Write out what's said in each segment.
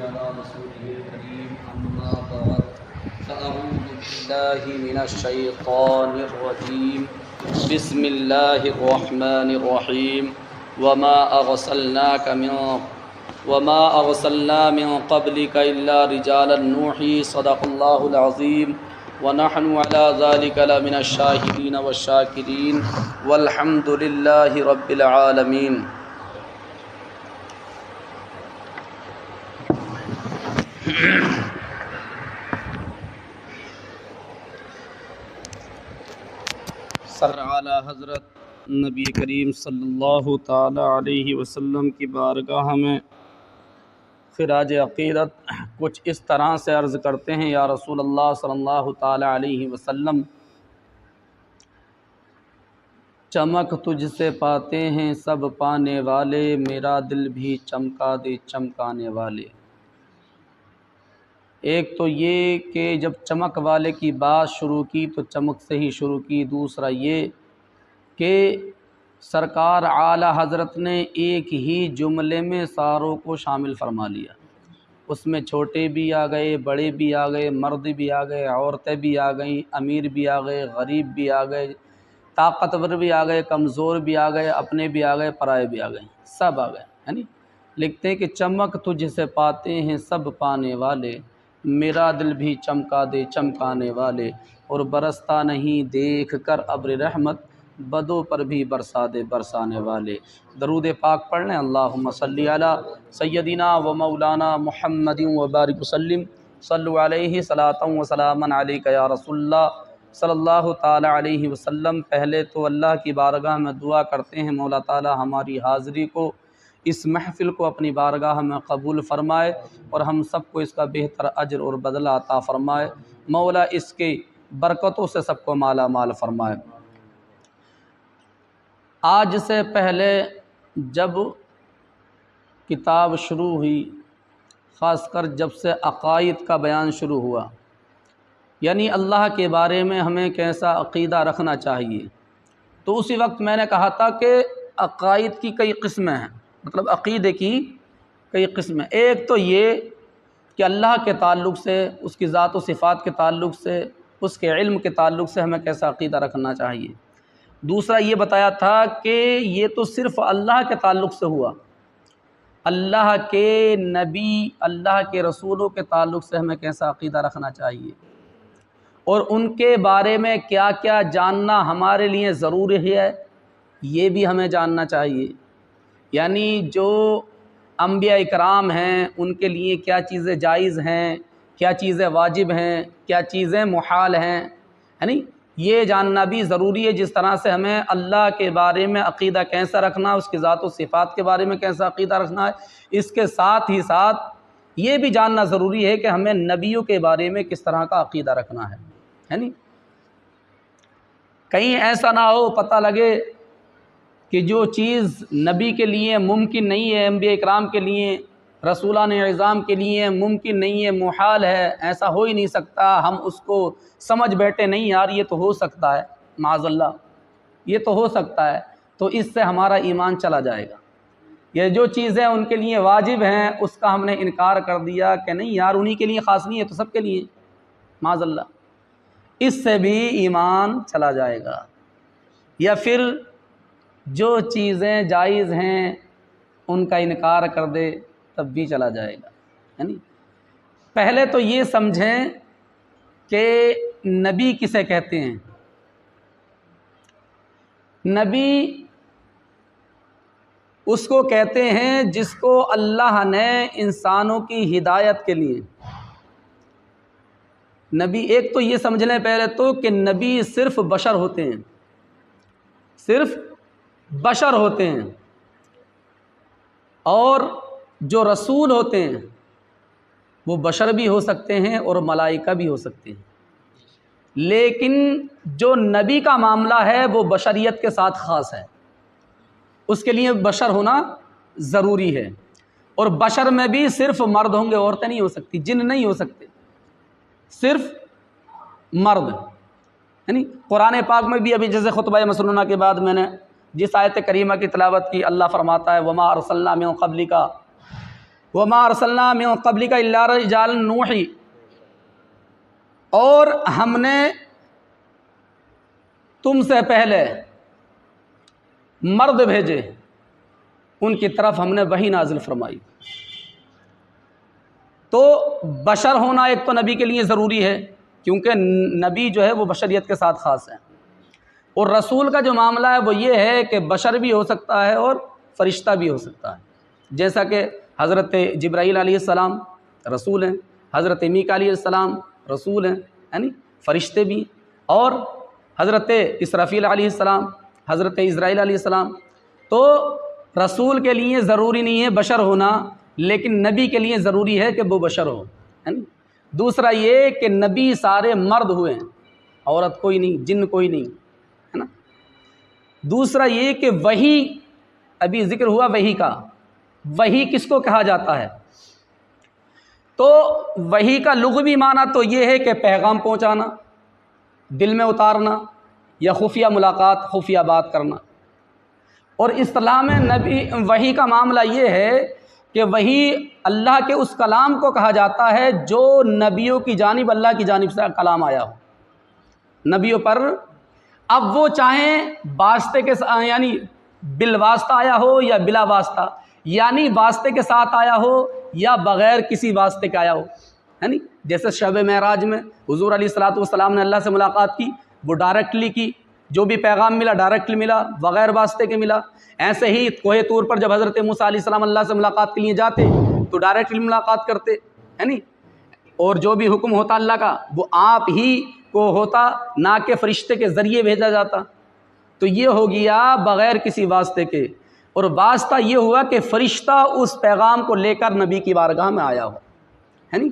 على رسوله الكريم أما بعد فأعوذ بالله من الشيطان الرجيم بسم الله الرحمن الرحيم وما أرسلنا من قبلك إلا رجالا نوحي صدق الله العظيم ونحن على ذلك لمن الشاهدين والشاكرين والحمد لله رب العالمين. سر اعلیٰ حضرت نبی کریم صلی اللہ تعالی علیہ وسلم کی بارگاہ میں خراج عقیدت کچھ اس طرح سے عرض کرتے ہیں: یا رسول اللہ صلی اللہ تعالی علیہ وسلم، چمک تجھ سے پاتے ہیں سب پانے والے، میرا دل بھی چمکا دے چمکانے والے. ایک تو یہ کہ جب چمک والے کی بات شروع کی تو چمک سے ہی شروع کی. دوسرا یہ کہ سرکار اعلیٰ حضرت نے ایک ہی جملے میں ساروں کو شامل فرما لیا. اس میں چھوٹے بھی آ گئے، بڑے بھی آ گئے، مرد بھی آ گئے، عورتیں بھی آ گئیں، امیر بھی آ گئے، غریب بھی آ گئے، طاقتور بھی آ گئے، کمزور بھی آ گئے، اپنے بھی آ گئے، پرائے بھی آ گئے، سب آ گئے. یعنی لکھتے ہیں کہ چمک تجھ سے پاتے ہیں سب پانے والے، میرا دل بھی چمکا دے چمکانے والے، اور برستا نہیں دیکھ کر ابر رحمت، بدوں پر بھی برسا دے برسانے والے. درود پاک پڑھ لیں. اللہم صلی علی سیدنا و مولانا محمد و بارک وسلم. صلو علیہ صلاۃ و سلاما علیک یا رسول اللہ صلی اللہ تعالی علیہ وسلم. پہلے تو اللہ کی بارگاہ میں دعا کرتے ہیں مولا تعالی ہماری حاضری کو، اس محفل کو اپنی بارگاہ میں قبول فرمائے اور ہم سب کو اس کا بہتر اجر اور بدلہ عطا فرمائے. مولا اس کے برکتوں سے سب کو مالا مال فرمائے. آج سے پہلے جب کتاب شروع ہوئی، خاص کر جب سے عقائد کا بیان شروع ہوا، یعنی اللہ کے بارے میں ہمیں کیسا عقیدہ رکھنا چاہیے، تو اسی وقت میں نے کہا تھا کہ عقائد کی کئی قسمیں ہیں، مطلب عقیدے کی کئی قسمیں. ایک تو یہ کہ اللہ کے تعلق سے، اس کی ذات و صفات کے تعلق سے، اس کے علم کے تعلق سے ہمیں کیسا عقیدہ رکھنا چاہیے. دوسرا یہ بتایا تھا کہ یہ تو صرف اللہ کے تعلق سے ہوا، اللہ کے نبی، اللہ کے رسولوں کے تعلق سے ہمیں کیسا عقیدہ رکھنا چاہیے، اور ان کے بارے میں کیا کیا جاننا ہمارے لیے ضروری ہے یہ بھی ہمیں جاننا چاہیے. یعنی جو انبیاء اکرام ہیں ان کے لیے کیا چیزیں جائز ہیں، کیا چیزیں واجب ہیں، کیا چیزیں محال ہیں، یعنی یہ جاننا بھی ضروری ہے. جس طرح سے ہمیں اللہ کے بارے میں عقیدہ کیسا رکھنا، اس کی ذات و صفات کے بارے میں کیسا عقیدہ رکھنا ہے، اس کے ساتھ ہی ساتھ یہ بھی جاننا ضروری ہے کہ ہمیں نبیوں کے بارے میں کس طرح کا عقیدہ رکھنا ہے. یعنی کہیں ایسا نہ ہو پتہ لگے کہ جو چیز نبی کے لیے ممکن نہیں ہے، انبیاء اکرام کے لیے، رسولان اعظام کے لیے ممکن نہیں ہے، محال ہے، ایسا ہو ہی نہیں سکتا، ہم اس کو سمجھ بیٹھے نہیں یار یہ تو ہو سکتا ہے، معاذ اللہ یہ تو ہو سکتا ہے، تو اس سے ہمارا ایمان چلا جائے گا. یہ جو چیزیں ان کے لیے واجب ہیں اس کا ہم نے انکار کر دیا کہ نہیں یار انہی کے لیے خاص نہیں ہے تو سب کے لیے، معاذ اللہ، اس سے بھی ایمان چلا جائے گا. یا پھر جو چیزیں جائز ہیں ان کا انکار کر دے تب بھی چلا جائے گا. یعنی پہلے تو یہ سمجھیں کہ نبی کسے کہتے ہیں. نبی اس کو کہتے ہیں جس کو اللہ نے انسانوں کی ہدایت کے لیے، نبی ایک تو یہ سمجھ لیں پہلے تو کہ نبی صرف بشر ہوتے ہیں، صرف بشر ہوتے ہیں، اور جو رسول ہوتے ہیں وہ بشر بھی ہو سکتے ہیں اور ملائکہ بھی ہو سکتے ہیں. لیکن جو نبی کا معاملہ ہے وہ بشریت کے ساتھ خاص ہے، اس کے لیے بشر ہونا ضروری ہے. اور بشر میں بھی صرف مرد ہوں گے، عورتیں نہیں ہو سکتی، جن نہیں ہو سکتے، صرف مرد. یعنی قرآن پاک میں بھی ابھی جیسے خطبہ مسنونہ کے بعد میں نے جس آیت کریمہ کی تلاوت کی، اللہ فرماتا ہے وما ارسلنا من قبلک وما ارسلنا من قبلک الا رجالا نوحی، اور ہم نے تم سے پہلے مرد بھیجے، ان کی طرف ہم نے وحی نازل فرمائی۔ تو بشر ہونا ایک تو نبی کے لیے ضروری ہے، کیونکہ نبی جو ہے وہ بشریت کے ساتھ خاص ہے، اور رسول کا جو معاملہ ہے وہ یہ ہے کہ بشر بھی ہو سکتا ہے اور فرشتہ بھی ہو سکتا ہے، جیسا کہ حضرت جبرائیل علیہ السلام رسول ہیں، حضرت میکا علیہ السلام رسول ہیں، یعنی فرشتے بھی، اور حضرت اسرافیل علیہ السلام، حضرت اسرائیل علیہ السلام۔ تو رسول کے لیے ضروری نہیں ہے بشر ہونا، لیکن نبی کے لیے ضروری ہے کہ وہ بشر ہو، ہے نا۔ دوسرا یہ کہ نبی سارے مرد ہوئے ہیں، عورت کوئی نہیں، جن کوئی نہیں، ہے نا۔ دوسرا یہ کہ وحی، ابھی ذکر ہوا وحی کا، وحی کس کو کہا جاتا ہے؟ تو وحی کا لغوی معنی تو یہ ہے کہ پیغام پہنچانا، دل میں اتارنا، یا خفیہ ملاقات، خفیہ بات کرنا۔ اور اصطلاح میں نبی وحی کا معاملہ یہ ہے کہ وحی اللہ کے اس کلام کو کہا جاتا ہے جو نبیوں کی جانب، اللہ کی جانب سے کلام آیا ہو نبیوں پر، اب وہ چاہیں واسطے کے یعنی بالواسطہ آیا ہو یا بلا واسطہ، یعنی واسطے کے ساتھ آیا ہو یا بغیر کسی واسطے کے آیا ہو، یعنی جیسے شب معراج میں حضور علیہ الصلوۃ والسلام نے اللہ سے ملاقات کی، وہ ڈائریکٹلی کی، جو بھی پیغام ملا ڈائریکٹلی ملا، بغیر واسطے کے ملا۔ ایسے ہی کوہ طور پر جب حضرت موسیٰ علیہ السلام اللہ سے ملاقات کے لیے جاتے تو ڈائریکٹلی ملاقات کرتے، ہے نہیں، اور جو بھی حکم ہوتا اللہ کا وہ آپ ہی کو ہوتا، نہ کہ فرشتے کے ذریعے بھیجا جاتا۔ تو یہ ہو گیا بغیر کسی واسطے کے، اور واسطہ یہ ہوا کہ فرشتہ اس پیغام کو لے کر نبی کی بارگاہ میں آیا ہو، ہے نہیں۔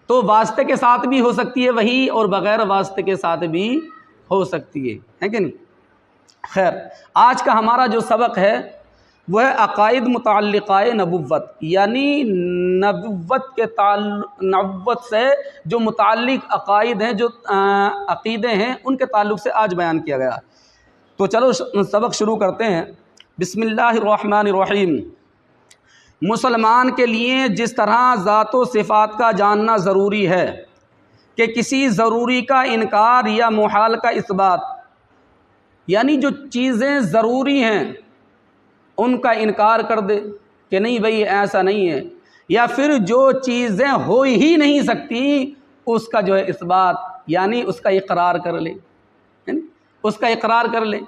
تو واسطے کے ساتھ بھی ہو سکتی ہے وہی، اور بغیر واسطے کے ساتھ بھی ہو سکتی ہے کہ نہیں۔ خیر، آج کا ہمارا جو سبق ہے وہ ہے عقائد متعلقہ نبوت، یعنی نبوت سے جو متعلق عقائد ہیں، جو عقیدے ہیں، ان کے تعلق سے آج بیان کیا گیا۔ تو چلو سبق شروع کرتے ہیں۔ بسم اللہ الرحمن الرحیم۔ مسلمان کے لیے جس طرح ذات و صفات کا جاننا ضروری ہے کہ کسی ضروری کا انکار یا محال کا اثبات، یعنی جو چیزیں ضروری ہیں ان کا انکار کر دے کہ نہیں بھئی ایسا نہیں ہے، یا پھر جو چیزیں ہو ہی نہیں سکتی اس کا جو ہے اثبات، یعنی اس کا اقرار کر لے، اس کا اقرار کر لے۔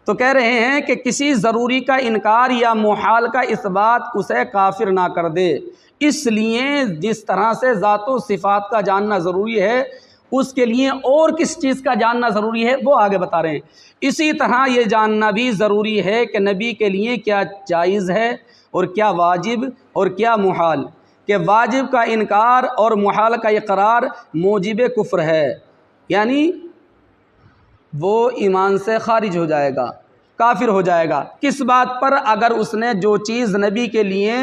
تو کہہ رہے ہیں کہ کسی ضروری کا انکار یا محال کا اثبات اسے کافر نہ کر دے۔ اس لیے جس طرح سے ذات و صفات کا جاننا ضروری ہے، اس کے لیے اور کس چیز کا جاننا ضروری ہے وہ آگے بتا رہے ہیں۔ اسی طرح یہ جاننا بھی ضروری ہے کہ نبی کے لیے کیا جائز ہے اور کیا واجب اور کیا محال، کہ واجب کا انکار اور محال کا اقرار موجب کفر ہے، یعنی وہ ایمان سے خارج ہو جائے گا، کافر ہو جائے گا۔ کس بات پر؟ اگر اس نے جو چیز نبی کے لیے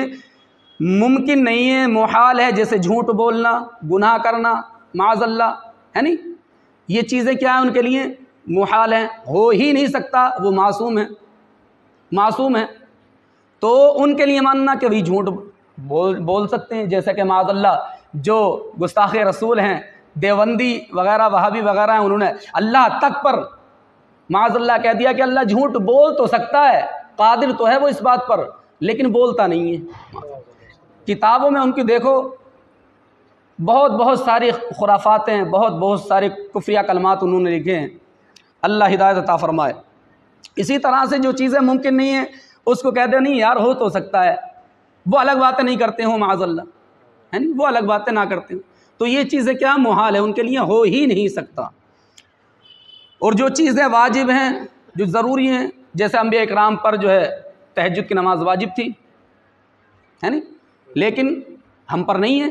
ممکن نہیں ہے، محال ہے، جیسے جھوٹ بولنا، گناہ کرنا، معاذ اللہ، ہے نہیں، یہ چیزیں کیا ہیں ان کے لیے؟ محال ہیں، ہو ہی نہیں سکتا، وہ معصوم ہیں، معصوم ہیں۔ تو ان کے لیے ماننا کہ وہی جھوٹ بول سکتے ہیں، جیسا کہ معاذ اللہ جو گستاخ رسول ہیں، دیوبندی وغیرہ، وہابی وغیرہ ہیں، انہوں نے اللہ تک پر معاذ اللہ کہہ دیا کہ اللہ جھوٹ بول تو سکتا ہے، قادر تو ہے وہ اس بات پر، لیکن بولتا نہیں ہے۔ کتابوں میں ان کی دیکھو بہت ساری خرافات ہیں، بہت سارے کفریہ کلمات انہوں نے لکھے ہیں، اللہ ہدایت عطا فرمائے۔ اسی طرح سے جو چیزیں ممکن نہیں ہیں اس کو کہتے نہیں یار ہو تو سکتا ہے، وہ الگ باتیں نہیں کرتے ہوں معاذ اللہ، ہے نہیں، وہ الگ باتیں نہ کرتے ہوں۔ تو یہ چیزیں کیا محال ہے، ان کے لیے ہو ہی نہیں سکتا۔ اور جو چیزیں واجب ہیں، جو ضروری ہیں، جیسے انبیاء اکرام پر جو ہے تہجد کی نماز واجب تھی، ہے نہیں، لیکن ہم پر نہیں ہے،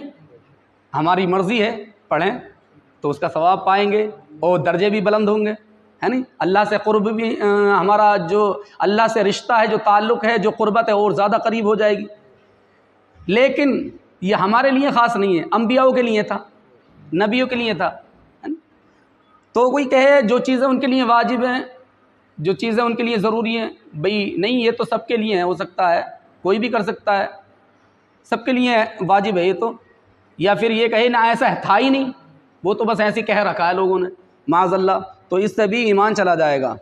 ہماری مرضی ہے پڑھیں تو اس کا ثواب پائیں گے اور درجے بھی بلند ہوں گے، ہے نہیں، اللہ سے قرب بھی، ہمارا جو اللہ سے رشتہ ہے، جو تعلق ہے، جو قربت ہے اور زیادہ قریب ہو جائے گی۔ لیکن یہ ہمارے لیے خاص نہیں ہے، انبیاءوں کے لیے تھا، نبیوں کے لیے تھا۔ تو کوئی کہے جو چیزیں ان کے لیے واجب ہیں، جو چیزیں ان کے لیے ضروری ہیں، بھئی نہیں یہ تو سب کے لیے ہے، ہو سکتا ہے کوئی بھی کر سکتا ہے، سب کے لیے واجب ہے یہ تو، یا پھر یہ کہے نہ ایسا تھا ہی نہیں، وہ تو بس ایسے کہہ رکھا ہے لوگوں نے معاذ اللہ، تو اس سے بھی ایمان چلا جائے گا۔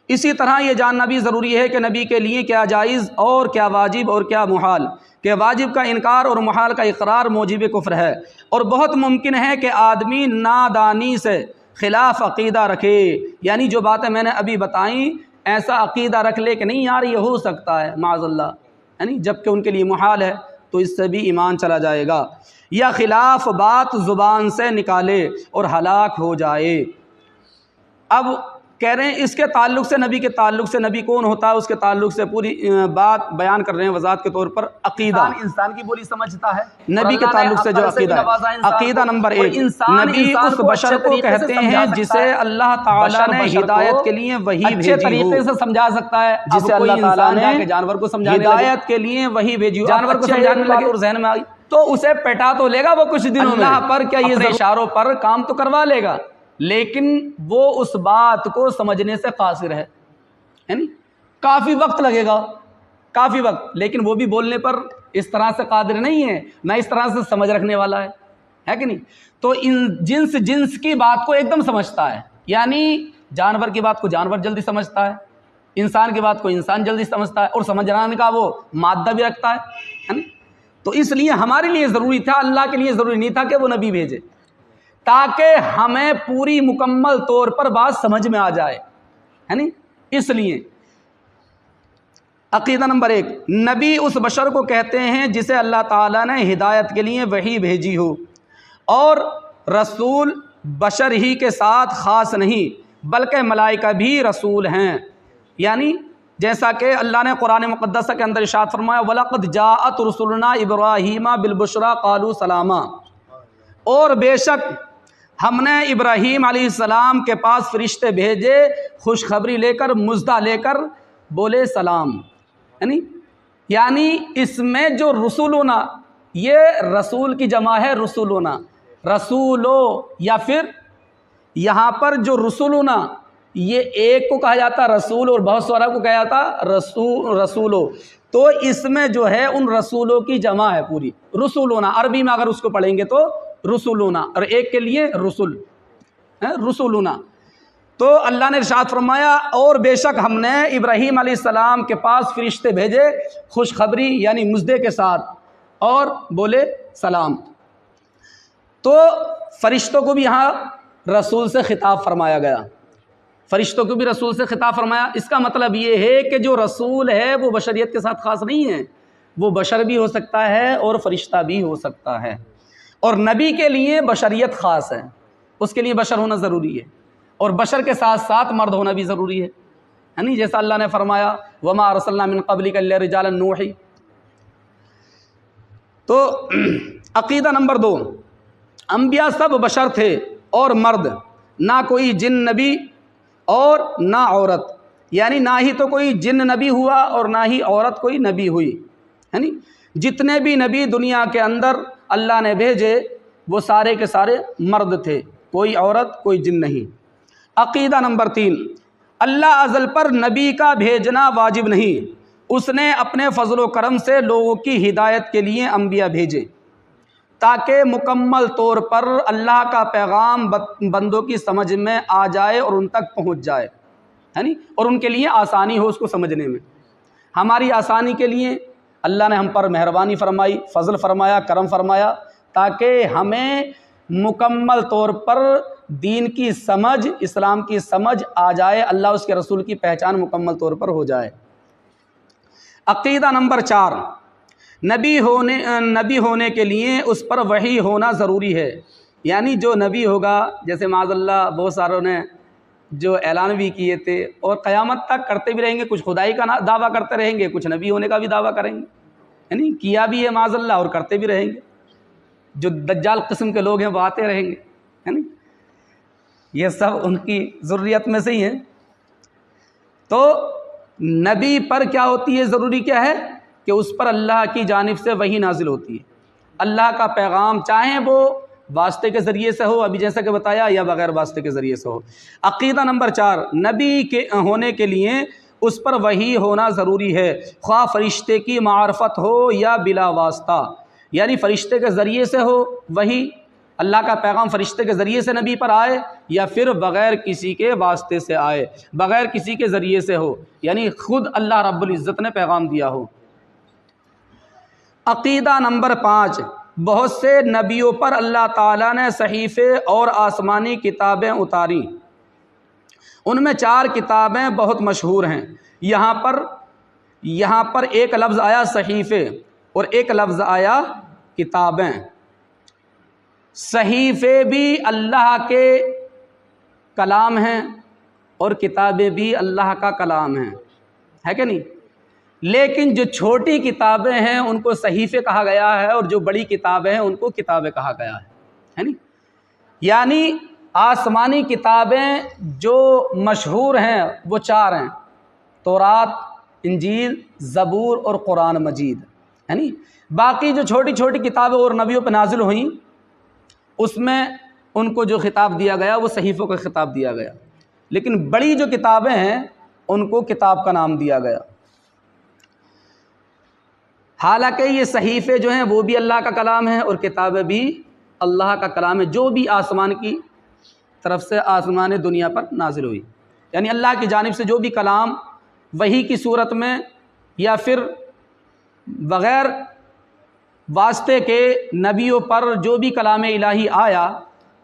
اسی طرح یہ جاننا بھی ضروری ہے کہ نبی کے لیے کیا جائز اور کیا واجب اور کیا محال، کہ واجب کا انکار اور محال کا اقرار موجب کفر ہے، اور بہت ممکن ہے کہ آدمی نادانی سے خلاف عقیدہ رکھے، یعنی جو باتیں میں نے ابھی بتائیں ایسا عقیدہ رکھ لے کہ نہیں یار یہ ہو سکتا ہے معاذ اللہ، یعنی جب کہ ان کے لیے محال ہے، تو اس سے بھی ایمان چلا جائے گا، یا خلاف بات زبان سے نکالے اور ہلاک ہو جائے۔ اب کہہ رہے ہیں اس کے تعلق سے، نبی کے تعلق سے، نبی کون ہوتا ہے اس کے تعلق سے پوری بات بیان کر رہے ہیں وضاحت کے طور پر۔ عقیدہ انسان کی بولی سمجھتا ہے، نبی کے تعلق سے جو عقیدہ ہے، عقیدہ نمبر 1، نبی اس بشر کو کہتے ہیں جسے اللہ تعالیٰ نے ہدایت کے لیے وحی بھیجی اچھے طریقے سے سمجھا سکتا ہے، جسے اللہ تعالیٰ نے جانور کو سمجھانے ہدایت کے لیے وحی بھیجی، جانور کو سمجھانے لگے اور ذہن میں آئی تو اسے پٹا تو لے گا وہ کچھ دنوں میں، اللہ پر کیا یہ اشاروں پر کام تو کروا لے گا، لیکن وہ اس بات کو سمجھنے سے قاصر ہے، یعنی کافی وقت لگے گا، کافی وقت، لیکن وہ بھی بولنے پر اس طرح سے قادر نہیں ہے، نہ اس طرح سے سمجھ رکھنے والا ہے کہ نہیں؟ تو ان جنس کی بات کو ایک دم سمجھتا ہے، یعنی جانور کی بات کو جانور جلدی سمجھتا ہے، انسان کی بات کو انسان جلدی سمجھتا ہے، اور سمجھنے کا وہ مادہ بھی رکھتا ہے، تو اس لیے ہمارے لیے ضروری تھا، اللہ کے لیے ضروری نہیں تھا کہ وہ نبی بھیجے، تاکہ ہمیں پوری مکمل طور پر بات سمجھ میں آ جائے، ہے نا؟ اس لیے عقیدہ نمبر 1، نبی اس بشر کو کہتے ہیں جسے اللہ تعالیٰ نے ہدایت کے لیے وحی بھیجی ہو، اور رسول بشر ہی کے ساتھ خاص نہیں بلکہ ملائکہ بھی رسول ہیں، یعنی جیسا کہ اللہ نے قرآن مقدسہ کے اندر ارشاد فرمایا وَلَقَدْ جَاءَتْ رُسُلُنَا إِبْرَاهِيمَ بِالْبُشْرَىٰ قَالُوا سَلَامًا، اور بے شک ہم نے ابراہیم علیہ السلام کے پاس فرشتے بھیجے خوشخبری لے کر، مژدہ لے کر، بولے سلام، یعنی اس میں جو رسولنا، یہ رسول کی جمع ہے رسولنا، رسولو، یا پھر یہاں پر جو رسولنا یہ ایک کو کہا جاتا رسول اور بہت سارا کو کہا جاتا رسولو، تو اس میں جو ہے ان رسولوں کی جمع ہے پوری، رسولنا، عربی میں اگر اس کو پڑھیں گے تو رسولنا، اور ایک کے لیے رسول، رسولنا۔ تو اللہ نے ارشاد فرمایا اور بے شک ہم نے ابراہیم علیہ السلام کے پاس فرشتے بھیجے خوشخبری یعنی مژدے کے ساتھ، اور بولے سلام، تو فرشتوں کو بھی یہاں رسول سے خطاب فرمایا گیا، فرشتوں کو بھی رسول سے خطاب فرمایا۔ اس کا مطلب یہ ہے کہ جو رسول ہے وہ بشریت کے ساتھ خاص نہیں ہے، وہ بشر بھی ہو سکتا ہے اور فرشتہ بھی ہو سکتا ہے، اور نبی کے لیے بشریت خاص ہے، اس کے لیے بشر ہونا ضروری ہے، اور بشر کے ساتھ ساتھ مرد ہونا بھی ضروری ہے، یعنی جیسا اللہ نے فرمایا وَمَا أَرْسَلْنَا مِن قَبْلِكَ إِلَّا رِجَالًا نُوحِي۔ تو عقیدہ نمبر 2، انبیاء سب بشر تھے اور مرد، نہ کوئی جن نبی اور نہ عورت، یعنی نہ ہی تو کوئی جن نبی ہوا اور نہ ہی عورت کوئی نبی ہوئی، یعنی جتنے بھی نبی دنیا کے اندر اللہ نے بھیجے وہ سارے کے سارے مرد تھے، کوئی عورت کوئی جن نہیں۔ عقیدہ نمبر 3، اللہ ازل پر نبی کا بھیجنا واجب نہیں، اس نے اپنے فضل و کرم سے لوگوں کی ہدایت کے لیے انبیاء بھیجے تاکہ مکمل طور پر اللہ کا پیغام بندوں کی سمجھ میں آ جائے اور ان تک پہنچ جائے، یعنی اور ان کے لیے آسانی ہو اس کو سمجھنے میں۔ ہماری آسانی کے لیے اللہ نے ہم پر مہربانی فرمائی، فضل فرمایا، کرم فرمایا، تاکہ ہمیں مکمل طور پر دین کی سمجھ، اسلام کی سمجھ آ جائے، اللہ اس کے رسول کی پہچان مکمل طور پر ہو جائے۔ عقیدہ نمبر 4، نبی ہونے کے لیے اس پر وحی ہونا ضروری ہے، یعنی جو نبی ہوگا، جیسے معاذ اللہ بہت ساروں نے جو اعلان بھی کیے تھے اور قیامت تک کرتے بھی رہیں گے، کچھ خدائی کا دعویٰ کرتے رہیں گے، کچھ نبی ہونے کا بھی دعویٰ کریں گے، یعنی کیا بھی ہے معاذ اللہ اور کرتے بھی رہیں گے، جو دجال قسم کے لوگ ہیں وہ آتے رہیں گے، یعنی یہ سب ان کی ذریت میں سے ہی ہیں۔ تو نبی پر کیا ہوتی ہے، ضروری کیا ہے کہ اس پر اللہ کی جانب سے وحی نازل ہوتی ہے، اللہ کا پیغام، چاہے وہ واسطے کے ذریعے سے ہو، ابھی جیسا کہ بتایا، یا بغیر واسطے کے ذریعے سے ہو۔ عقیدہ نمبر 4، نبی کے ہونے کے لیے اس پر وحی ہونا ضروری ہے، خواہ فرشتے کی معرفت ہو یا بلا واسطہ، یعنی فرشتے کے ذریعے سے ہو وحی، اللہ کا پیغام فرشتے کے ذریعے سے نبی پر آئے، یا پھر بغیر کسی کے واسطے سے آئے، بغیر کسی کے ذریعے سے ہو، یعنی خود اللہ رب العزت نے پیغام دیا ہو۔ عقیدہ نمبر 5، بہت سے نبیوں پر اللہ تعالیٰ نے صحیفے اور آسمانی کتابیں اتاری، ان میں 4 کتابیں بہت مشہور ہیں۔ یہاں پر ایک لفظ آیا صحیفے اور ایک لفظ آیا کتابیں۔ صحیفے بھی اللہ کے کلام ہیں اور کتابیں بھی اللہ کا کلام ہیں، ہے کہ نہیں؟ لیکن جو چھوٹی کتابیں ہیں ان کو صحیفے کہا گیا ہے، اور جو بڑی کتابیں ہیں ان کو کتابیں کہا گیا ہے نہیں؟ یعنی آسمانی کتابیں جو مشہور ہیں وہ 4 ہیں، تورات، انجیل، زبور اور قرآن مجید، ہے نہیں؟ باقی جو چھوٹی چھوٹی کتابیں اور نبیوں پہ نازل ہوئیں اس میں ان کو جو خطاب دیا گیا وہ صحیفوں کا خطاب دیا گیا، لیکن بڑی جو کتابیں ہیں ان کو کتاب کا نام دیا گیا۔ حالانکہ یہ صحیفے جو ہیں وہ بھی اللہ کا کلام ہے اور کتابیں بھی اللہ کا کلام ہے، جو بھی آسمان کی طرف سے آسمان دنیا پر نازل ہوئی، یعنی اللہ کی جانب سے جو بھی کلام وحی کی صورت میں یا پھر بغیر واسطے کے نبیوں پر جو بھی کلام الہی آیا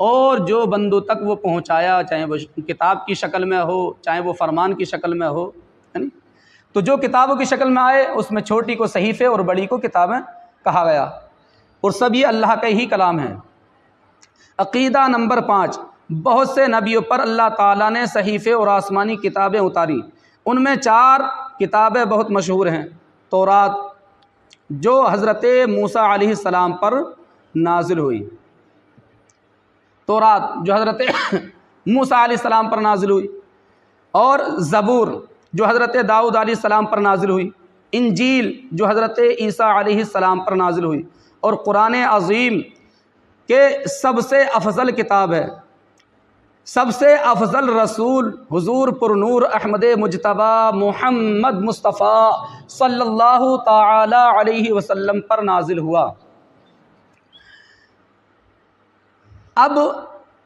اور جو بندوں تک وہ پہنچایا، چاہے وہ کتاب کی شکل میں ہو چاہے وہ فرمان کی شکل میں ہو، یعنی تو جو کتابوں کی شکل میں آئے اس میں چھوٹی کو صحیفے اور بڑی کو کتابیں کہا گیا، اور سب یہ اللہ کا ہی کلام ہے۔ عقیدہ نمبر 5، بہت سے نبیوں پر اللہ تعالیٰ نے صحیفے اور آسمانی کتابیں اتاری، ان میں 4 کتابیں بہت مشہور ہیں۔ تورات جو حضرت موسیٰ علیہ السلام پر نازل ہوئی، تورات جو حضرت موسیٰ علیہ السلام پر نازل ہوئی، اور زبور جو حضرت داؤد علیہ السلام پر نازل ہوئی، انجیل جو حضرت عیسیٰ علیہ السلام پر نازل ہوئی، اور قرآن عظیم کے سب سے افضل کتاب ہے، سب سے افضل رسول حضور پر نور احمد مجتبی محمد مصطفیٰ صلی اللہ تعالی علیہ وسلم پر نازل ہوا۔ اب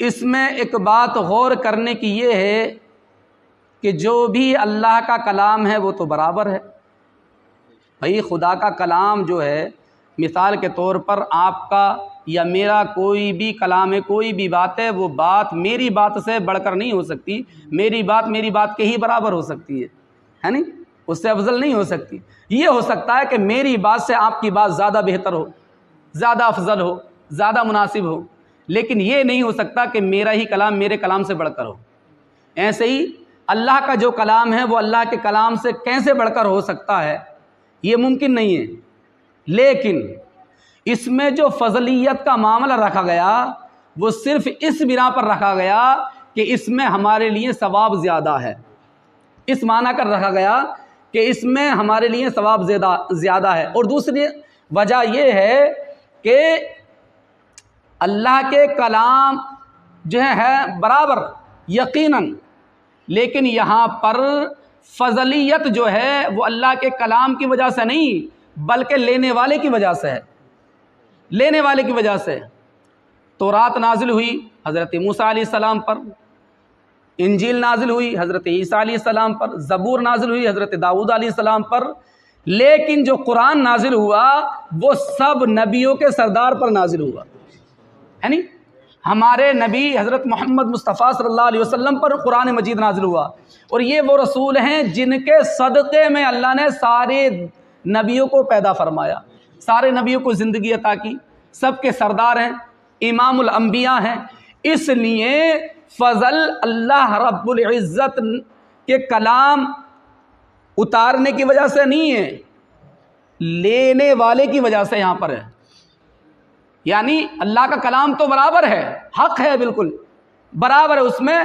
اس میں ایک بات غور کرنے کی یہ ہے کہ جو بھی اللہ کا کلام ہے وہ تو برابر ہے، بھئی خدا کا کلام جو ہے، مثال کے طور پر آپ کا یا میرا کوئی بھی کلام ہے، کوئی بھی بات ہے، وہ بات میری بات سے بڑھ کر نہیں ہو سکتی، میری بات کے ہی برابر ہو سکتی ہے نہیں؟ اس سے افضل نہیں ہو سکتی۔ یہ ہو سکتا ہے کہ میری بات سے آپ کی بات زیادہ بہتر ہو، زیادہ افضل ہو، زیادہ مناسب ہو، لیکن یہ نہیں ہو سکتا کہ میرا ہی کلام میرے کلام سے بڑھ کر ہو۔ ایسے ہی اللہ کا جو کلام ہے وہ اللہ کے کلام سے کیسے بڑھ کر ہو سکتا ہے؟ یہ ممکن نہیں ہے، لیکن اس میں جو فضلیت کا معاملہ رکھا گیا وہ صرف اس بنا پر رکھا گیا کہ اس میں ہمارے لیے ثواب زیادہ ہے، اس معنی کر رکھا گیا کہ اس میں ہمارے لیے ثواب زیادہ ہے۔ اور دوسری وجہ یہ ہے کہ اللہ کے کلام جو ہے برابر یقیناً، لیکن یہاں پر فضلیت جو ہے وہ اللہ کے کلام کی وجہ سے نہیں بلکہ لینے والے کی وجہ سے ہے، لینے والے کی وجہ سے۔ تورات نازل ہوئی حضرت موسیٰ علیہ السلام پر، انجیل نازل ہوئی حضرت عیسیٰ علیہ السلام پر، زبور نازل ہوئی حضرت داؤد علیہ السلام پر، لیکن جو قرآن نازل ہوا وہ سب نبیوں کے سردار پر نازل ہوا، یعنی ہمارے نبی حضرت محمد مصطفیٰ صلی اللہ علیہ وسلم پر قرآن مجید نازل ہوا، اور یہ وہ رسول ہیں جن کے صدقے میں اللہ نے سارے نبیوں کو پیدا فرمایا، سارے نبیوں کو زندگی عطا کی، سب کے سردار ہیں، امام الانبیاء ہیں۔ اس لیے فضل اللہ رب العزت کے کلام اتارنے کی وجہ سے نہیں ہے، لینے والے کی وجہ سے یہاں پر ہے۔ یعنی اللہ کا کلام تو برابر ہے، حق ہے، بالکل برابر ہے، اس میں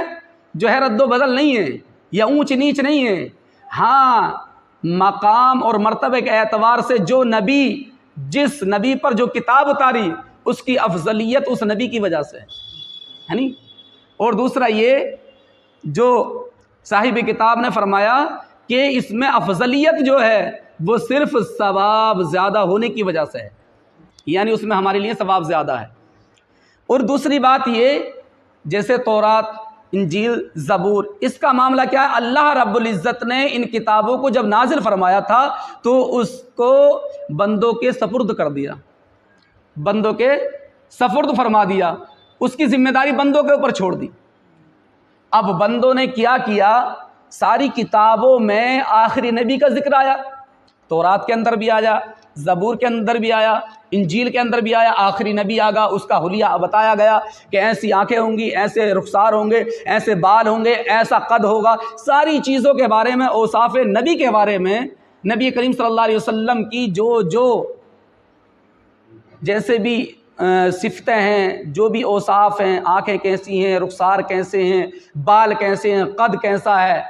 جو ہے رد و بدل نہیں ہے یا اونچ نیچ نہیں ہے۔ ہاں مقام اور مرتبے کے اعتبار سے جو نبی، جس نبی پر جو کتاب اتاری اس کی افضلیت اس نبی کی وجہ سے ہے نہیں۔ اور دوسرا یہ جو صاحب کتاب نے فرمایا کہ اس میں افضلیت جو ہے وہ صرف ثواب زیادہ ہونے کی وجہ سے ہے، یعنی اس میں ہمارے لیے ثواب زیادہ ہے۔ اور دوسری بات یہ، جیسے تورات، انجیل، زبور، اس کا معاملہ کیا ہے؟ اللہ رب العزت نے ان کتابوں کو جب نازل فرمایا تھا تو اس کو بندوں کے سپرد کر دیا، بندوں کے سپرد فرما دیا، اس کی ذمہ داری بندوں کے اوپر چھوڑ دی۔ اب بندوں نے کیا کیا؟ ساری کتابوں میں آخری نبی کا ذکر آیا، تورات کے اندر بھی آیا، زبور کے اندر بھی آیا، انجیل کے اندر بھی آیا، آخری نبی آگا، اس کا حلیہ بتایا گیا کہ ایسی آنکھیں ہوں گی، ایسے رخسار ہوں گے، ایسے بال ہوں گے، ایسا قد ہوگا، ساری چیزوں کے بارے میں، اوصاف نبی کے بارے میں، نبی کریم صلی اللہ علیہ وسلم کی جو جیسے بھی صفتیں ہیں، جو بھی اوصاف ہیں، آنکھیں کیسی ہیں، رخسار کیسے ہیں، بال کیسے ہیں، قد کیسا ہے،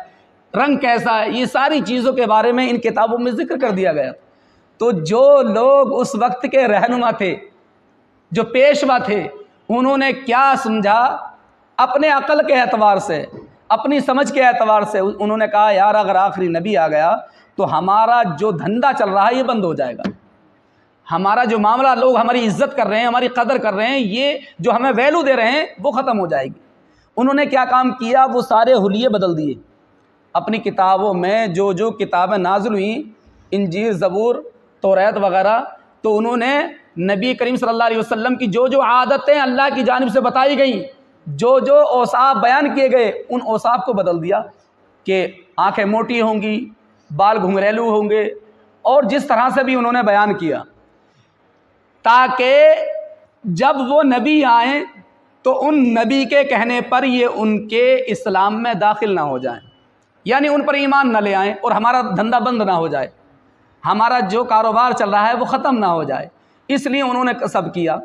رنگ کیسا ہے، یہ ساری چیزوں کے بارے میں ان کتابوں میں ذکر کر دیا گیا۔ تو جو لوگ اس وقت کے رہنما تھے، جو پیشوا تھے، انہوں نے کیا سمجھا؟ اپنے عقل کے اعتبار سے، اپنی سمجھ کے اعتبار سے انہوں نے کہا یار اگر آخری نبی آ گیا تو ہمارا جو دھندا چل رہا ہے یہ بند ہو جائے گا، ہمارا جو معاملہ، لوگ ہماری عزت کر رہے ہیں، ہماری قدر کر رہے ہیں، یہ جو ہمیں ویلو دے رہے ہیں وہ ختم ہو جائے گی۔ انہوں نے کیا کام کیا؟ وہ سارے حلیے بدل دیے اپنی کتابوں میں، جو کتابیں نازل ہوئیں، انجیل، زبور، تورات وغیرہ، تو انہوں نے نبی کریم صلی اللہ علیہ وسلم کی جو عادتیں اللہ کی جانب سے بتائی گئیں، جو اوصاف بیان کیے گئے، ان اوصاف کو بدل دیا کہ آنکھیں موٹی ہوں گی، بال گھنگریلو ہوں گے، اور جس طرح سے بھی انہوں نے بیان کیا، تاکہ جب وہ نبی آئیں تو ان نبی کے کہنے پر یہ ان کے اسلام میں داخل نہ ہو جائیں، یعنی ان پر ایمان نہ لے آئیں اور ہمارا دھندا بند نہ ہو جائے، ہمارا جو کاروبار چل رہا ہے وہ ختم نہ ہو جائے۔ اس لیے انہوں نے سب کیا۔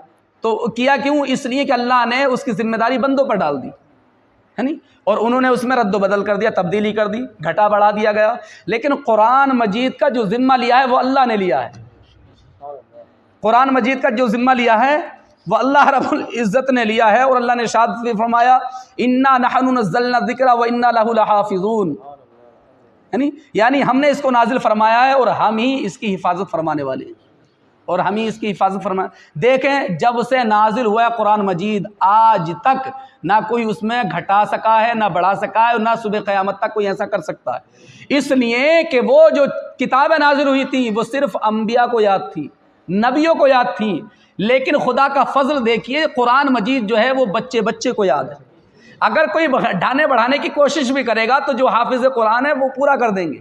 تو کیا کیوں؟ اس لیے کہ اللہ نے اس کی ذمہ داری بندوں پر ڈال دی ہے نہیں، اور انہوں نے اس میں رد و بدل کر دیا، تبدیلی کر دی، گھٹا بڑھا دیا گیا۔ لیکن قرآن مجید کا جو ذمہ لیا ہے وہ اللہ نے لیا ہے، قرآن مجید کا جو ذمہ لیا ہے وہ اللہ رب العزت نے لیا ہے، اور اللہ نے ارشاد فرمایا انا نحن نزلنا الذکر وانا لہ لحافظون، یعنی ہم نے اس کو نازل فرمایا ہے اور ہم ہی اس کی حفاظت فرمانے والے ہیں، اور ہم ہی اس کی حفاظت فرمانے۔ دیکھیں جب سے نازل ہوا ہے قرآن مجید آج تک نہ کوئی اس میں گھٹا سکا ہے، نہ بڑھا سکا ہے، اور نہ صبح قیامت تک کوئی ایسا کر سکتا ہے، اس لیے کہ وہ جو کتابیں نازل ہوئی تھیں وہ صرف انبیاء کو یاد تھی، نبیوں کو یاد تھیں، لیکن خدا کا فضل دیکھیے قرآن مجید جو ہے وہ بچے بچے کو یاد ہے۔ اگر کوئی ڈھانے بڑھانے کی کوشش بھی کرے گا تو جو حافظ قرآن ہے وہ پورا کر دیں گے،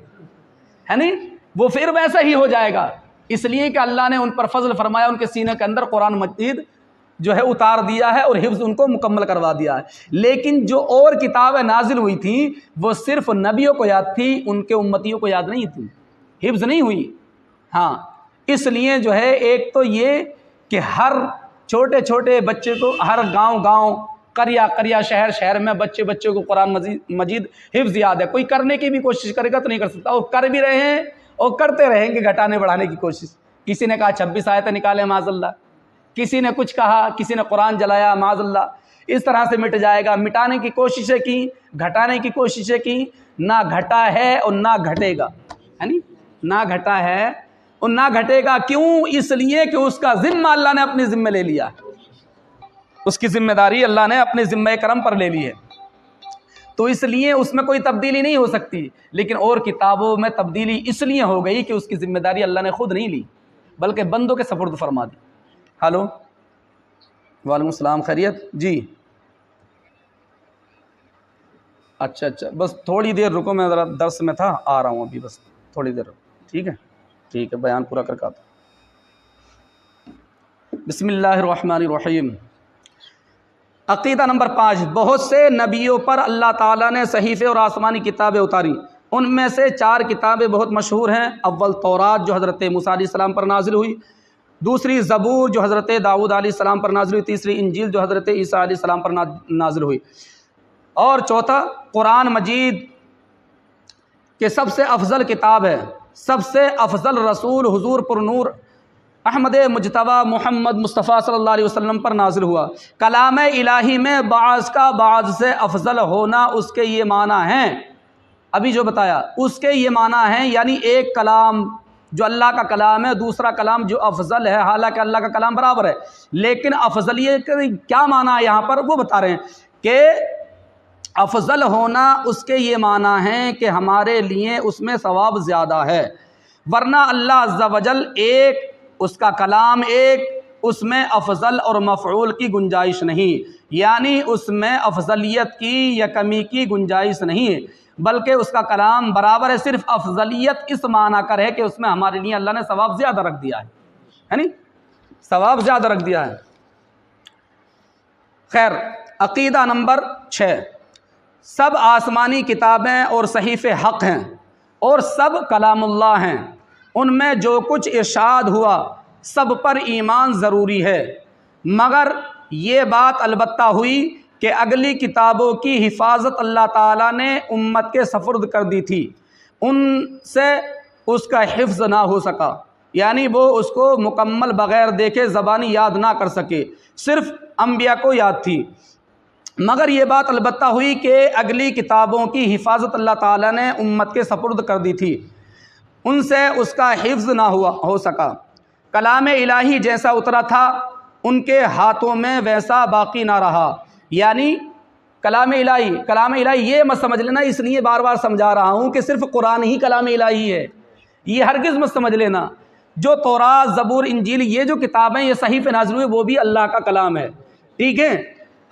ہے نہیں، وہ پھر ویسا ہی ہو جائے گا، اس لیے کہ اللہ نے ان پر فضل فرمایا، ان کے سینے کے اندر قرآن مجید جو ہے اتار دیا ہے اور حفظ ان کو مکمل کروا دیا ہے۔ لیکن جو اور کتابیں نازل ہوئی تھیں وہ صرف نبیوں کو یاد تھی، ان کے امتیوں کو یاد نہیں تھی، حفظ نہیں ہوئی۔ ہاں، اس لیے جو ہے ایک تو یہ کہ ہر چھوٹے چھوٹے بچے کو، ہر گاؤں گاؤں، قریہ قریہ، شہر شہر میں بچے بچے کو قرآن مجید حفظ یاد ہے۔ کوئی کرنے کی بھی کوشش کرے گا تو نہیں کر سکتا، اور کر بھی رہے ہیں اور کرتے رہیں گے گھٹانے بڑھانے کی کوشش۔ کسی نے کہا 26 آیتیں نکالیں معاذ اللہ، کسی نے کچھ کہا، کسی نے قرآن جلایا معاذ اللہ، اس طرح سے مٹ جائے گا۔ مٹانے کی کوششیں کی، گھٹانے کی کوششیں کی، نہ گھٹا ہے اور نہ گھٹے گا، یعنی نہ گھٹا ہے اور نہ گھٹے گا۔ کیوں؟ اس لیے کہ اس کا ذمہ اللہ نے اپنے ذمہ لے لیا، اس کی ذمہ داری اللہ نے اپنے ذمہ کرم پر لے لی ہے، تو اس لیے اس میں کوئی تبدیلی نہیں ہو سکتی۔ لیکن اور کتابوں میں تبدیلی اس لیے ہو گئی کہ اس کی ذمہ داری اللہ نے خود نہیں لی بلکہ بندوں کے سپرد فرما دی۔ ہلو، وعلیکم السلام، خیریت جی؟ اچھا، بس تھوڑی دیر رکو، میں ذرا درس میں تھا، آ رہا ہوں ابھی، بس تھوڑی دیر رکو، ٹھیک ہے، بیان پورا کر کے آتا ہوں۔ بسم اللہ الرحمن الرحیم۔ عقیدہ نمبر 5، بہت سے نبیوں پر اللہ تعالیٰ نے صحیفے اور آسمانی کتابیں اتاری، ان میں سے 4 کتابیں بہت مشہور ہیں۔ اول تورات جو حضرت موسیٰ علیہ السلام پر نازل ہوئی، دوسری زبور جو حضرت داؤد علیہ السلام پر نازل ہوئی، تیسری انجیل جو حضرت عیسیٰ علیہ السلام پر نازل ہوئی، اور چوتھا قرآن مجید کہ سب سے افضل کتاب ہے، سب سے افضل رسول حضور پر نور احمد مجتبیٰ محمد مصطفیٰ صلی اللہ علیہ وسلم پر نازل ہوا۔ کلام الہی میں بعض کا بعض سے افضل ہونا اس کے یہ معنی ہیں ابھی جو بتایا اس کے یہ معنی ہیں، یعنی ایک کلام جو اللہ کا کلام ہے، دوسرا کلام جو افضل ہے، حالانکہ اللہ کا کلام برابر ہے، لیکن افضلیت کا کیا معنی ہے یہاں پر وہ بتا رہے ہیں کہ افضل ہونا اس کے یہ معنی ہیں کہ ہمارے لیے اس میں ثواب زیادہ ہے، ورنہ اللہ عز و جل ایک، اس کا کلام ایک، اس میں افضل اور مفعول کی گنجائش نہیں، یعنی اس میں افضلیت کی یا کمی کی گنجائش نہیں ہے، بلکہ اس کا کلام برابر ہے، صرف افضلیت اس معنی کر ہے کہ اس میں ہمارے لیے اللہ نے ثواب زیادہ رکھ دیا ہے نا، ثواب زیادہ رکھ دیا ہے۔ خیر، عقیدہ نمبر 6، سب آسمانی کتابیں اور صحیفے حق ہیں اور سب کلام اللہ ہیں، ان میں جو کچھ ارشاد ہوا سب پر ایمان ضروری ہے، مگر یہ بات البتہ ہوئی کہ اگلی کتابوں کی حفاظت اللہ تعالیٰ نے امت کے سپرد کر دی تھی، ان سے اس کا حفظ نہ ہو سکا، یعنی وہ اس کو مکمل بغیر دیکھے زبانی یاد نہ کر سکے، صرف انبیاء کو یاد تھی، مگر یہ بات البتہ ہوئی کہ اگلی کتابوں کی حفاظت اللہ تعالیٰ نے امت کے سپرد کر دی تھی، ان سے اس کا حفظ نہ ہو سکا، کلام الہی جیسا اترا تھا ان کے ہاتھوں میں ویسا باقی نہ رہا، یعنی کلام الہی یہ مت سمجھ لینا، اس لیے بار بار سمجھا رہا ہوں کہ صرف قرآن ہی کلام الہی ہے، یہ ہرگز مت سمجھ لینا، جو تورات، زبور، انجیل، یہ جو کتابیں یہ صحیفے نازل ہوئے وہ بھی اللہ کا کلام ہے، ٹھیک ہے،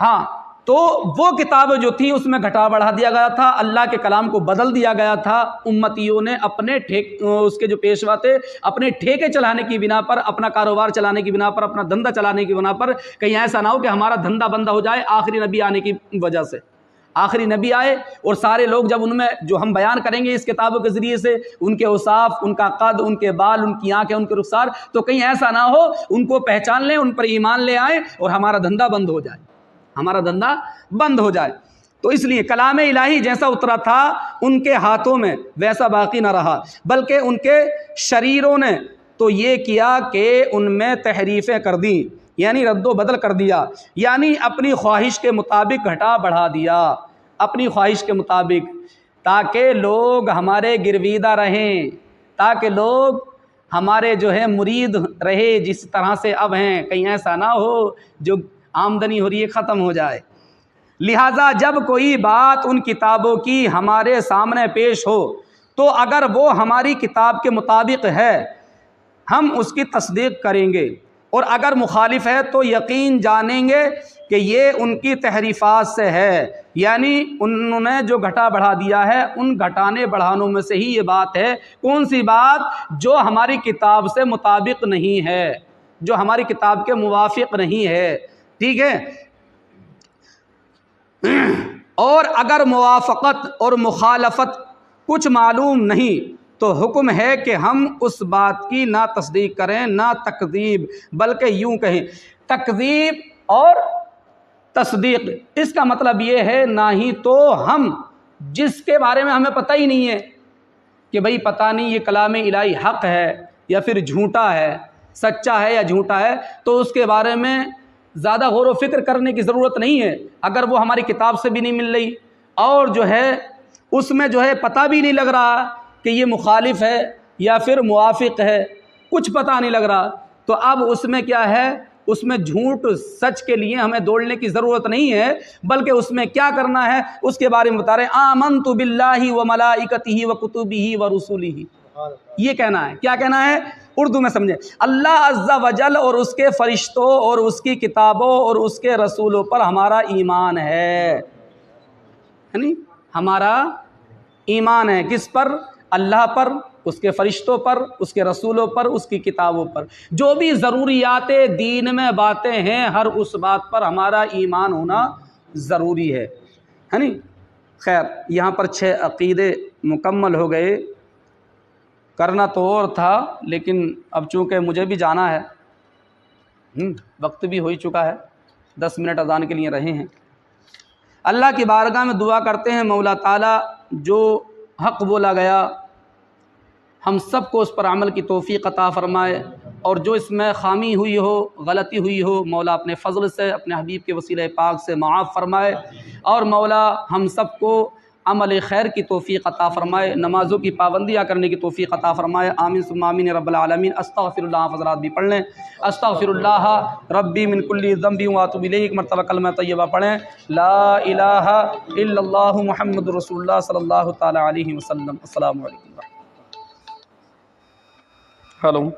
ہاں، تو وہ کتابیں جو تھی اس میں گھٹا بڑھا دیا گیا تھا، اللہ کے کلام کو بدل دیا گیا تھا، امتیوں نے اپنے اس کے جو پیشوا تھے اپنے ٹھیکے چلانے کی بنا پر، اپنا کاروبار چلانے کی بنا پر، اپنا دھندا چلانے کی بنا پر، کہیں ایسا نہ ہو کہ ہمارا دھندا بندہ ہو جائے آخری نبی آنے کی وجہ سے، آخری نبی آئے اور سارے لوگ جب ان میں جو ہم بیان کریں گے اس کتابوں کے ذریعے سے، ان کے اوصاف، ان کا قد، ان کے بال، ان کی آنکھیں، ان کے رخسار، تو کہیں ایسا نہ ہو ان کو پہچان لیں، ان پر ایمان لے آئیں اور ہمارا دھندا بند ہو جائے، ہمارا دھندا بند ہو جائے، تو اس لیے کلام الہی جیسا اترا تھا ان کے ہاتھوں میں ویسا باقی نہ رہا، بلکہ ان کے شریروں نے تو یہ کیا کہ ان میں تحریفیں کر دیں، یعنی رد و بدل کر دیا، یعنی اپنی خواہش کے مطابق گھٹا بڑھا دیا، اپنی خواہش کے مطابق، تاکہ لوگ ہمارے گرویدہ رہیں، تاکہ لوگ ہمارے جو ہے مرید رہے جس طرح سے اب ہیں، کہیں ایسا نہ ہو جو آمدنی ہو رہی ہے ختم ہو جائے، لہٰذا جب کوئی بات ان کتابوں کی ہمارے سامنے پیش ہو تو اگر وہ ہماری کتاب کے مطابق ہے ہم اس کی تصدیق کریں گے، اور اگر مخالف ہے تو یقین جانیں گے کہ یہ ان کی تحریفات سے ہے، یعنی انہوں نے جو گھٹا بڑھا دیا ہے ان گھٹانے بڑھانوں میں سے ہی یہ بات ہے، کون سی بات؟ جو ہماری کتاب سے مطابق نہیں ہے، جو ہماری کتاب کے موافق نہیں ہے، ٹھیک ہے، اور اگر موافقت اور مخالفت کچھ معلوم نہیں تو حکم ہے کہ ہم اس بات کی نہ تصدیق کریں نہ تکذیب، بلکہ یوں کہیں تکذیب اور تصدیق، اس کا مطلب یہ ہے نہ ہی تو ہم جس کے بارے میں ہمیں پتہ ہی نہیں ہے کہ بھئی پتہ نہیں یہ کلام الہی حق ہے یا پھر جھوٹا ہے، سچا ہے یا جھوٹا ہے، تو اس کے بارے میں زیادہ غور و فکر کرنے کی ضرورت نہیں ہے، اگر وہ ہماری کتاب سے بھی نہیں مل رہی اور جو ہے اس میں جو ہے پتہ بھی نہیں لگ رہا کہ یہ مخالف ہے یا پھر موافق ہے، کچھ پتہ نہیں لگ رہا، تو اب اس میں کیا ہے، اس میں جھوٹ سچ کے لیے ہمیں دوڑنے کی ضرورت نہیں ہے، بلکہ اس میں کیا کرنا ہے اس کے بارے میں بتا رہے ہیں، آمنت باللہ و ملائکتہ و کتبہ و رسلہ، یہ کہنا ہے، کیا کہنا ہے، اردو میں سمجھیں، اللہ عز و جل اور اس کے فرشتوں اور اس کی کتابوں اور اس کے رسولوں پر ہمارا ایمان ہے، یعنی ہمارا ایمان ہے کس پر؟ اللہ پر، اس کے فرشتوں پر، اس کے رسولوں پر، اس کی کتابوں پر، جو بھی ضروریات دین میں باتیں ہیں ہر اس بات پر ہمارا ایمان ہونا ضروری ہے نا۔ خیر، یہاں پر 6 عقیدے مکمل ہو گئے، کرنا تو اور تھا لیکن اب چونکہ مجھے بھی جانا ہے، وقت بھی ہو ہی چکا ہے، 10 منٹ اذان کے لیے رہے ہیں، اللہ کی بارگاہ میں دعا کرتے ہیں مولا تعالیٰ جو حق بولا گیا ہم سب کو اس پر عمل کی توفیق عطا فرمائے، اور جو اس میں خامی ہوئی ہو، غلطی ہوئی ہو، مولا اپنے فضل سے، اپنے حبیب کے وسیلہ پاک سے معاف فرمائے، اور مولا ہم سب کو عمل خیر کی توفیق عطا فرمائے، نمازوں کی پابندیاں کرنے کی توفیق عطا فرمائے، آمین ثم آمین رب العالمین۔ استغفر اللہ، آپ حضرات بھی پڑھ لیں، استغفر اللہ ربی من کل ذنب واتوب الیہ، ایک مرتبہ کلمہ طیبہ پڑھیں، لا الہ الا اللہ محمد رسول اللہ صلی اللہ تعالی علیہ وسلم۔ السلام علیکم۔ ہلو